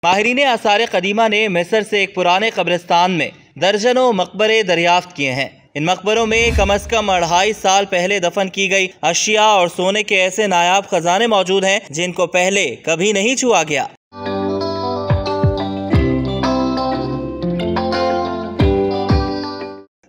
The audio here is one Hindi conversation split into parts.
माहिरीन आसार कदीमा ने मिस्र से एक पुराने कब्रिस्तान में दर्जनों मकबरे दरियाफ्त किए हैं। इन मकबरों में कम अज कम 2.5 साल पहले दफन की गई अशिया और सोने के ऐसे नायाब खजाने मौजूद हैं जिनको पहले कभी नहीं छुआ गया।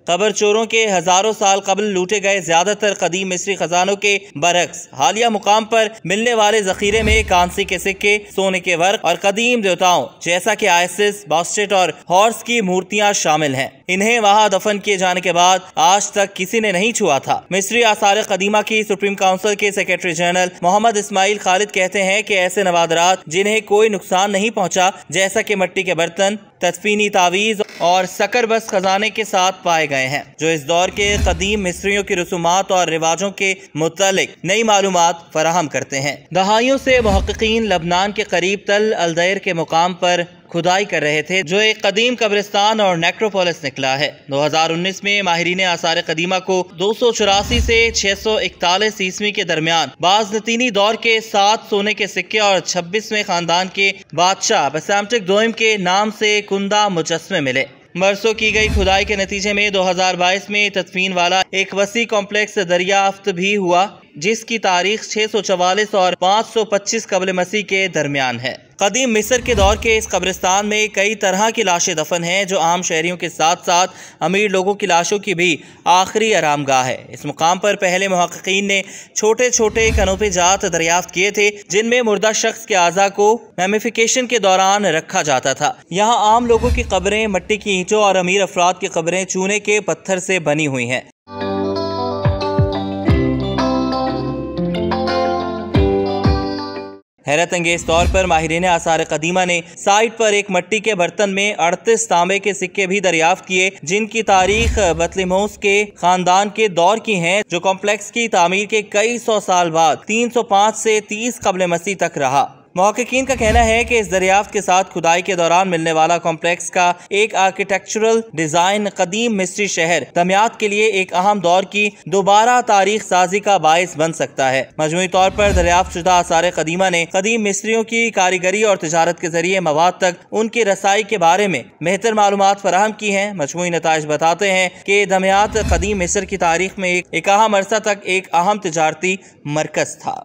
कब्र चोरों के हजारों साल कबल लूटे गए ज्यादातर कदीम मिस्री खजानों के बरक्स हालिया मुकाम पर मिलने वाले जखीरे में कांसी के सिक्के, सोने के वर्क और कदीम देवताओं जैसा कि आइसिस, बास्टेट और हॉर्स की मूर्तियां शामिल हैं। इन्हें वहां दफन किए जाने के बाद आज तक किसी ने नहीं छुआ था। मिस्री आसार कदीमा की सुप्रीम काउंसिल के सेक्रेटरी जनरल मोहम्मद इस्माइल खालिद कहते हैं कि ऐसे नवादरात जिन्हें कोई नुकसान नहीं पहुंचा, जैसा कि मिट्टी के बर्तन, तदफीनी तावीज और सकरबस खजाने के साथ पाए गए हैं, जो इस दौर के कदीम मिस्रियों की रसूमात और रिवाजों के मुतालिक नई मालूमात फराहम करते हैं। दहाइयों से मुहक्किकीन लबनान के करीब तल अलदैर के मुकाम पर खुदाई कर रहे थे, जो एक कदीम कब्रिस्तान और नेक्रोपोलिस निकला है। 2019 में माहिरीन आसार कदीमा को 284 से 641 ईस्वी के दरमियान बाज़नतीनी दौर के 7 सोने के सिक्के और 26वें खानदान के बादशाह बसामटिक दोइम के नाम से कुंदा मुजस्मे मिले। बरसों की गई खुदाई के नतीजे में 2022 में तदफीन वाला एक वसी कॉम्प्लेक्स दरियाफ्त भी हुआ, जिसकी तारीख 644 और 525 कबल मसीह के दरमियान है। कदीम मिस्र के दौर के इस कब्रिस्तान में कई तरह की लाशें दफन हैं, जो आम शहरियों के साथ साथ अमीर लोगों की लाशों की भी आखिरी आरामगाह है। इस मुकाम पर पहले मुहक्किकीन ने छोटे छोटे कनोपे जात दरियाफ्त किए थे, जिनमें मुर्दा शख्स के आज़ा को मैमिफिकेशन के दौरान रखा जाता था। यहाँ आम लोगों की कब्रें मिट्टी की ईंटों और अमीर अफराद की कब्रें चूने के पत्थर से बनी हुई हैं। हैरत अंगेज तौर पर माहिरीन आसार कदीमा ने साइट पर एक मिट्टी के बर्तन में 38 तांबे के सिक्के भी दरियाफ्त किए, जिनकी तारीख बतलिमोस के खानदान के दौर की हैं, जो कॉम्प्लेक्स की तामीर के कई सौ साल बाद 305 से 30 कबल मसीह तक रहा। मुहक्किकीन का कहना है कि इस दरियाफ्त के साथ खुदाई के दौरान मिलने वाला कॉम्प्लेक्स का एक आर्किटेक्चरल डिजाइन कदीम मिस्री शहर दमियात के लिए एक अहम दौर की दोबारा तारीख साजी का बाइस बन सकता है। मजमूई तौर पर दरियाफ्त शुदा आसार कदीमा ने कदीम मिस्रियों की कारीगरी और तिजारत के जरिए मवाद तक उनकी रसाई के बारे में बेहतर मालूमात फराहम की हैं। मजमूई नताइज बताते हैं कि दमियात कदीम मिस्र की तारीख में एक अहम अरसा तक एक अहम तिजारती मरकज था।